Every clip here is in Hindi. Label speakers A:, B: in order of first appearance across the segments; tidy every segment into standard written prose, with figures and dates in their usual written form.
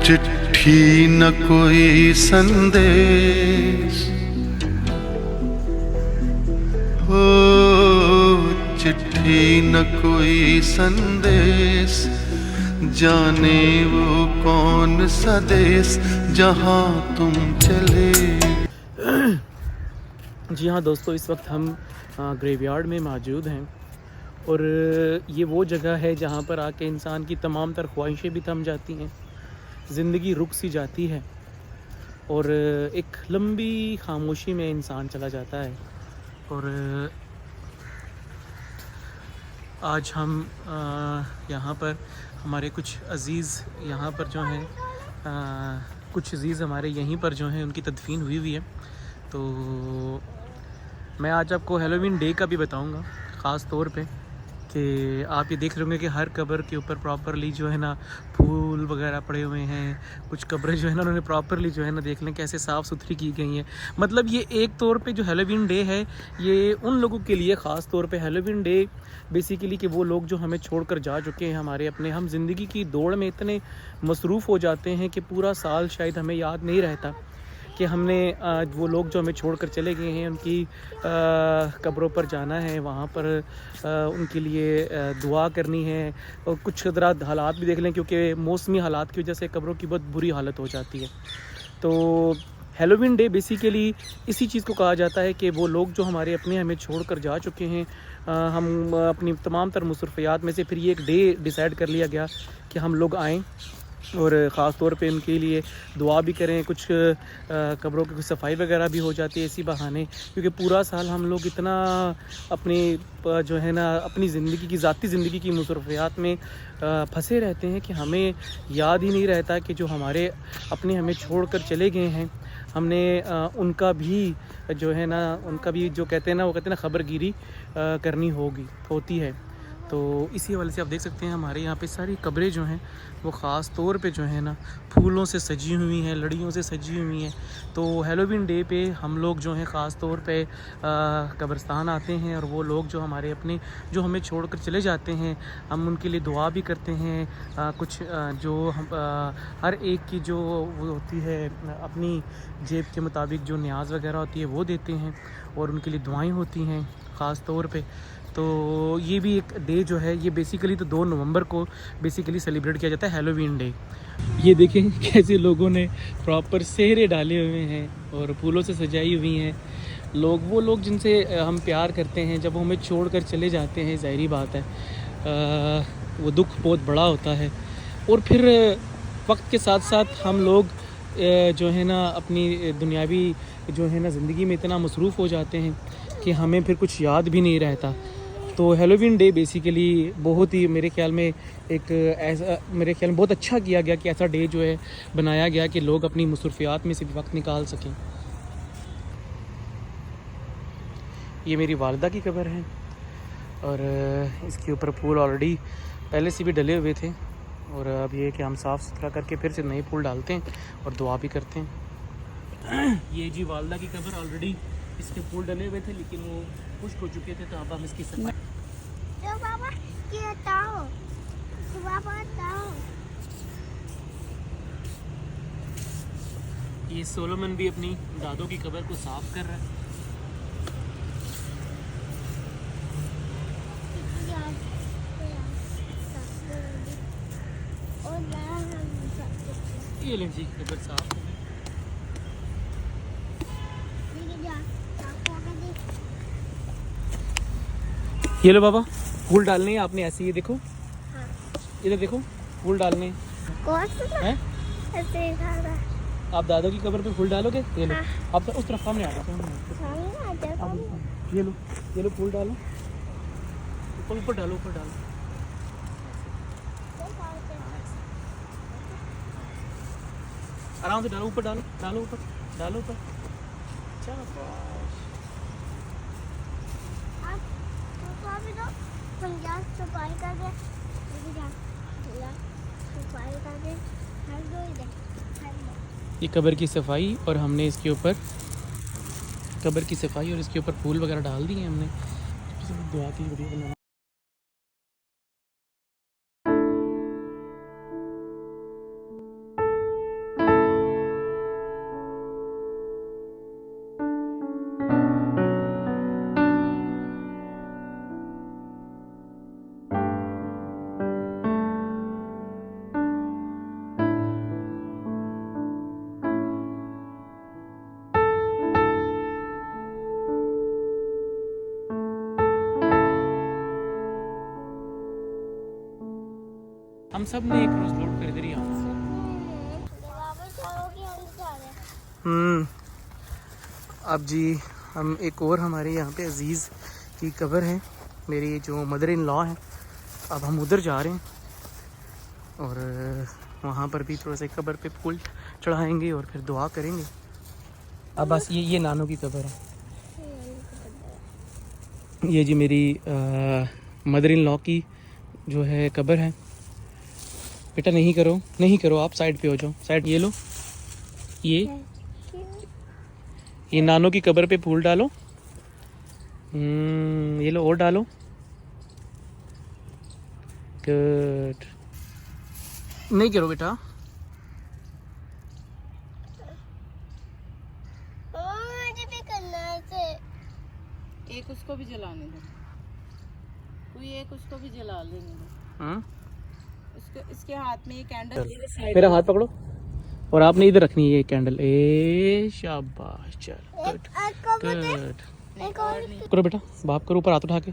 A: चिट्ठी न कोई संदेश हो, चिट्ठी न कोई संदेश, जाने वो कौन सा देश जहाँ तुम चले।
B: जी हाँ दोस्तों, इस वक्त हम ग्रेवयार्ड में मौजूद हैं और ये वो जगह है जहाँ पर आके इंसान की तमाम तर ख्वाहिशें भी थम जाती हैं, ज़िंदगी रुक सी जाती है और एक लंबी खामोशी में इंसान चला जाता है। और आज हम यहाँ पर हमारे कुछ अज़ीज़ यहाँ पर जो हैं, कुछ अज़ीज़ हमारे यहीं पर जो हैं उनकी तदफीन हुई है। तो मैं आज आपको हैलोवीन डे का भी बताऊँगा ख़ास तौर पे कि आप ये देख रहे होंगे कि हर कब्र के ऊपर प्रॉपरली जो है ना फूल वगैरह पड़े हुए हैं। कुछ कब्रें जो है ना उन्होंने प्रॉपरली जो है ना देख लें कैसे साफ़ सुथरी की गई हैं। मतलब ये एक तौर पे जो हैलोवीन डे है ये उन लोगों के लिए ख़ास तौर पे हैलोवीन डे बेसिकली कि वो लोग जो हमें छोड़कर जा चुके हैं हमारे अपने, हम ज़िंदगी की दौड़ में इतने मसरूफ़ हो जाते हैं कि पूरा साल शायद हमें याद नहीं रहता कि हमने वो लोग जो हमें छोड़कर चले गए हैं उनकी कब्रों पर जाना है, वहाँ पर उनके लिए दुआ करनी है। और कुछ ज़रा हालात भी देख लें क्योंकि मौसमी हालात की वजह से कब्रों की बहुत बुरी हालत हो जाती है। तो हैलोवीन डे बेसिकली इसी चीज़ को कहा जाता है कि वो लोग जो हमारे अपने हमें छोड़कर जा चुके हैं, हम अपनी तमाम तर मुसरफ़ियात में से फिर ये एक डे डिसाइड कर लिया गया कि हम लोग आएँ और ख़ास तौर पे उनके लिए दुआ भी करें। कुछ कब्रों की सफाई वगैरह भी हो जाती है इसी बहाने, क्योंकि पूरा साल हम लोग इतना अपनी जो है ना अपनी ज़िंदगी की ज़ाती ज़िंदगी की मुसरफ़ियात में फंसे रहते हैं कि हमें याद ही नहीं रहता कि जो हमारे अपने हमें छोड़कर चले गए हैं हमने उनका भी जो है ना उनका भी जो कहते हैं ना वो कहते हैं ना खबरगिरी करनी होती है। तो इसी हवाले से आप देख सकते हैं हमारे यहाँ पे सारी कब्रें जो हैं वो ख़ास तौर पे जो है ना फूलों से सजी हुई हैं, लड़ियों से सजी हुई हैं। तो हैलोवीन डे पे हम लोग जो हैं ख़ास तौर पे कब्रिस्तान आते हैं और वो लोग जो हमारे अपने जो हमें छोड़कर चले जाते हैं हम उनके लिए दुआ भी करते हैं। कुछ जो हम हर एक की जो वो होती है अपनी जेब के मुताबिक जो न्याज वगैरह होती है वो देते हैं और उनके लिए दुआएँ होती हैं ख़ास तौर पे। तो ये भी एक डे जो है ये बेसिकली तो 2 नवंबर को बेसिकली सेलिब्रेट किया जाता है हैलोवीन डे। ये देखें कैसे लोगों ने प्रॉपर सेहरे डाले हुए हैं और फूलों से सजाई हुई हैं। वो लोग जिनसे हम प्यार करते हैं जब वो हमें छोड़कर चले जाते हैं, ज़ाहिरी बात है वो दुख बहुत बड़ा होता है। और फिर वक्त के साथ साथ हम लोग जो है ना अपनी दुनियावी जो है ना ज़िंदगी में इतना मसरूफ़ हो जाते हैं कि हमें फिर कुछ याद भी नहीं रहता। तो हैलोवीन डे बेसिकली बहुत ही मेरे ख्याल में बहुत अच्छा किया गया कि ऐसा डे जो है बनाया गया कि लोग अपनी मुसरफ़ियात में से भी वक्त निकाल सकें। ये मेरी वालिदा की कब्र है और इसके ऊपर फूल ऑलरेडी पहले से भी डले हुए थे और अब ये कि हम साफ़ सुथरा करके फिर से नए फूल डालते हैं और दुआ भी करते हैं। ये जी वालिदा की कब्र ऑलरेडी इसके फूल डले हुए थे लेकिन वो खुश्क हो चुके थे, तो अब हम इसकी सफाई ये सोलोमन भी अपनी दादों की कब्र को साफ कर रहा है। ये लें जी कब्र साफ हो गई। ये लो बाबा फूल डालने हैं आपने ऐसे, ये देखो इधर देखो फूल डालने हैं। आप दादों की कब्र पे फूल डालोगे? ये लो आप उस तरफ सामने आ जाओ, ये लो फूल डालो, ऊपर डालो, ऊपर डालो। आराम से डालो, ऊपर डालो, डालो ऊपर, डालो ऊपर।
C: हम यहाँ सफाई करके सफाई करके हर दो इधर
B: ये कब्र की सफाई और हमने इसके ऊपर कब्र की सफाई और इसके ऊपर फूल वगैरह डाल दिए हमने। दुआ की वीडियो बनाना। हम सब ने एक रोज लोड कर दिया। अब जी हम एक और हमारे यहाँ पे अजीज़ की कब्र है, मेरी जो मदर इन लॉ हैं। अब हम उधर जा रहे हैं और वहाँ पर भी थोड़ा सा कब्र पे फूल चढ़ाएंगे और फिर दुआ करेंगे। अब बस ये नानू की कब्र है। ये जी मेरी मदर इन लॉ की जो है कब्र है। बेटा नहीं करो, आप साइड पे हो जाओ। साइड ये लो, ये नानो की कब्र पे फूल डालो। ये लो और डालो। गुड। नहीं करो बेटा।
C: मुझे भी करना है इसे।
D: एक उसको भी जलाने दो, कोई एक उसको भी जला लेने दो। इसके हाथ में ये कैंडल,
B: मेरा हाथ पकड़ो और आपने इधर रखनी है ये कैंडल। ए शाबाश, चल गुड गुड। करो बेटा, बाप करो ऊपर हाथ उठा के।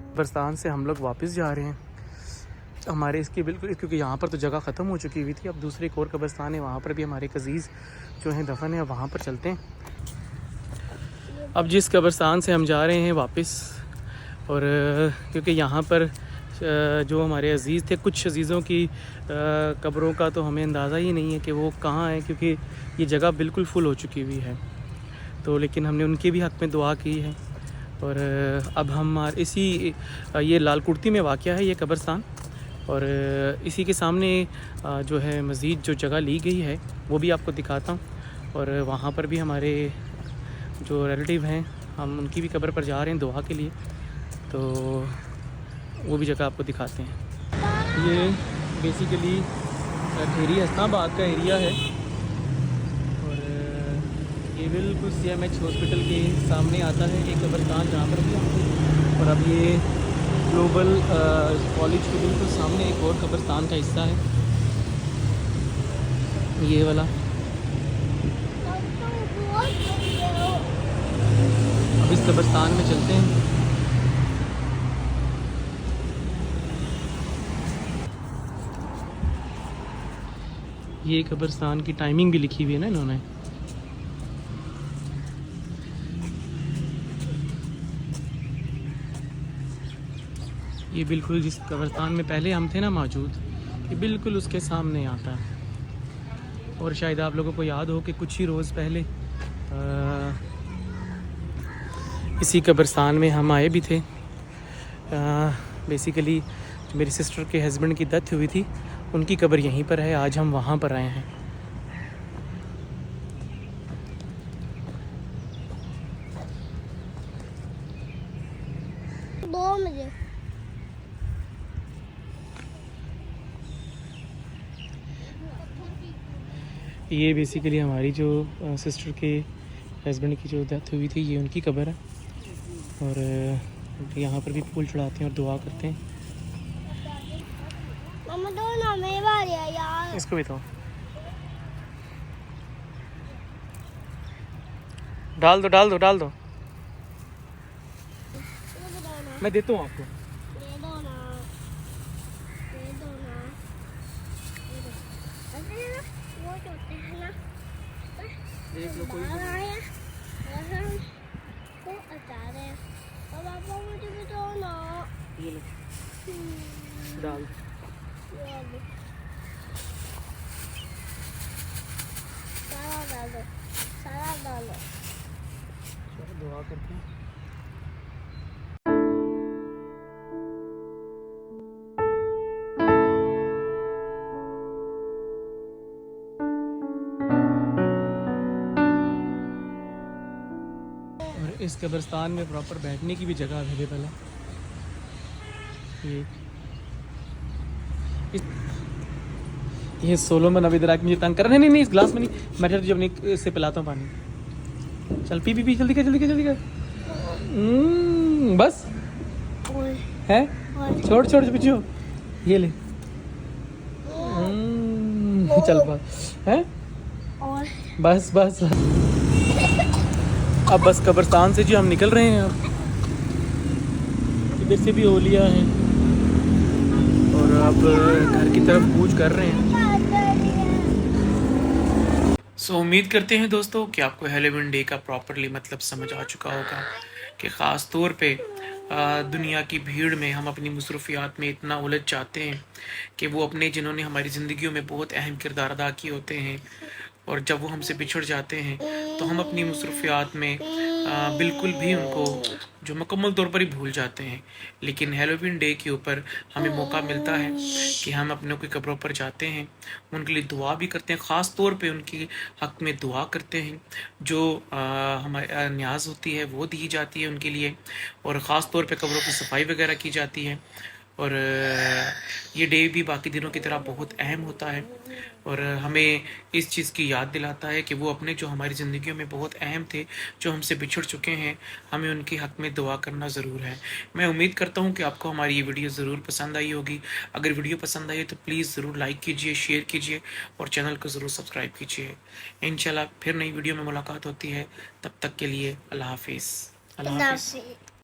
B: कब्रिस्तान से हम लोग वापस जा रहे हैं। हमारे इसकी बिल्कुल, क्योंकि यहाँ पर तो जगह ख़त्म हो चुकी हुई थी। अब दूसरे एक और कब्रिस्तान है, वहाँ पर भी हमारे अजीज़ जो हैं दफन है, वहाँ पर चलते हैं। अब जिस कब्रिस्तान से हम जा रहे हैं वापस, और क्योंकि यहाँ पर जो हमारे अजीज़ थे, कुछ अजीज़ों की कब्रों का तो हमें अंदाज़ा ही नहीं है कि वो कहाँ है, क्योंकि ये जगह बिल्कुल फुल हो चुकी हुई है। तो लेकिन हमने उनके भी हक़ में दुआ की है। और अब हम इसी ये लाल कुर्ती में वाक़या है ये कब्रिस्तान, और इसी के सामने जो है मज़ीद जो जगह ली गई है वो भी आपको दिखाता हूँ। और वहाँ पर भी हमारे जो रिलेटिव हैं, हम उनकी भी कब्र पर जा रहे हैं दुआ के लिए, तो वो भी जगह आपको दिखाते हैं। ये बेसिकली खेरी हसनाबाद का एरिया है, और ये बिल्कुल CMH हॉस्पिटल के सामने आता है एक कब्रिस्तान जहाँ पर भी हम। और अब ये ग्लोबल कॉलेज के बिल्कुल सामने एक और कब्रिस्तान का हिस्सा है, ये वाला। अब इस कब्रिस्तान में चलते हैं। ये कब्रिस्तान की टाइमिंग भी लिखी हुई है ना इन्होंने। ये बिल्कुल जिस कब्रिस्तान में पहले हम थे ना मौजूद, ये बिल्कुल उसके सामने आता है। और शायद आप लोगों को याद हो कि कुछ ही रोज़ पहले इसी कब्रिस्तान में हम आए भी थे। बेसिकली मेरी सिस्टर के हस्बैंड की डेथ हुई थी, उनकी कब्र यहीं पर है। आज हम वहाँ पर आए हैं। ये बेसिकली हमारी जो सिस्टर के हस्बैंड की जो डेथ हुई थी, ये उनकी कब्र है। और यहाँ पर भी फूल चढ़ाते हैं और दुआ करते हैं। यार इसको भी तो डाल दो। मैं देता हूँ आपको। देख लो कोई ये लो, डाल।
D: हैं।
B: और इस कब्रिस्तान में प्रॉपर बैठने की भी जगह अवेलेबल है। ये सोलोमन अभी इधर आके मुझे तंग कर रहा है। नहीं, इस ग्लास में नहीं, मैं तुझे अपनी इससे पिलाता हूँ पानी। चल पी जल्दी कर। बस
C: और
B: है, छोड़ पीछे ये ले। चल बस है,
C: और
B: बस अब बस कब्रिस्तान से जो हम निकल रहे हैं। अब इधर से भी ओलिया है और अब घर की तरफ कूच कर रहे हैं। सो उम्मीद करते हैं दोस्तों कि आपको हैलोवीन डे का प्रॉपरली मतलब समझ आ चुका होगा कि ख़ास तौर पे दुनिया की भीड़ में हम अपनी मसरूफियात में इतना उलझ जाते हैं कि वो अपने जिन्होंने हमारी ज़िंदगियों में बहुत अहम किरदार अदा किए होते हैं, और जब वो हमसे बिछड़ जाते हैं तो हम अपनी मसरूफियात में बिल्कुल भी उनको जो मुकम्मल तौर पर ही भूल जाते हैं। लेकिन हैलोवीन डे के ऊपर हमें मौका मिलता है कि हम अपनों की कब्रों पर जाते हैं, उनके लिए दुआ भी करते हैं, ख़ास तौर पे उनके हक़ में दुआ करते हैं, जो हमारे न्याज होती है वो दी जाती है उनके लिए, और ख़ास तौर पे कब्रों की सफाई वगैरह की जाती है। और ये डे भी बाकी दिनों की तरह बहुत अहम होता है और हमें इस चीज़ की याद दिलाता है कि वो अपने जो हमारी ज़िंदगियों में बहुत अहम थे, जो हमसे बिछड़ चुके हैं, हमें उनके हक़ में दुआ करना ज़रूर है। मैं उम्मीद करता हूँ कि आपको हमारी ये वीडियो ज़रूर पसंद आई होगी। अगर वीडियो पसंद आई तो प्लीज़ ज़रूर लाइक कीजिए, शेयर कीजिए और चैनल को ज़रूर सब्सक्राइब कीजिए। इंशाल्लाह फिर नई वीडियो में मुलाकात होती है, तब तक के लिए अल्लाह हाफिज़। अल्लाह हाफिज़।